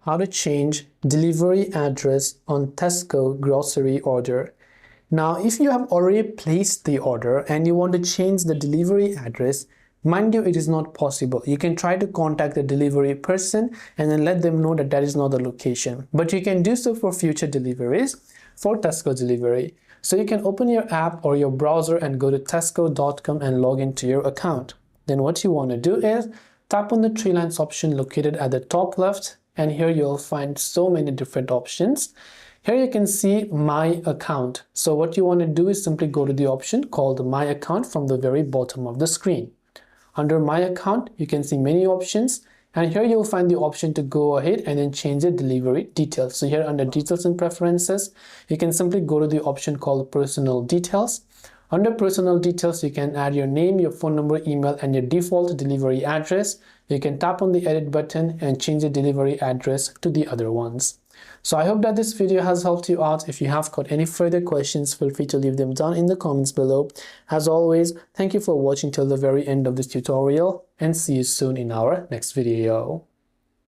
how to change delivery address on Tesco grocery order. Now, if you have already placed the order and you want to change the delivery address, mind you, it is not possible. You can try to contact the delivery person and then let them know that that is not the location. But you can do so for future deliveries for Tesco delivery. So you can open your app or your browser and go to tesco.com and log into your account. Then what you want to do is tap on the three lines option located at the top left, and here you'll find so many different options. Here you can see My Account. So what you want to do is simply go to the option called My Account from the very bottom of the screen. Under My Account, you can see many options, and here you'll find the option to go ahead and then change the delivery details. So here under Details and Preferences, you can simply go to the option called Personal Details. Under Personal Details, you can add your name, your phone number, email, and your default delivery address. You can tap on the Edit button and change the delivery address to the other ones. So I hope that this video has helped you out. If you have got any further questions, feel free to leave them down in the comments below. As always, thank you for watching till the very end of this tutorial, and see you soon in our next video.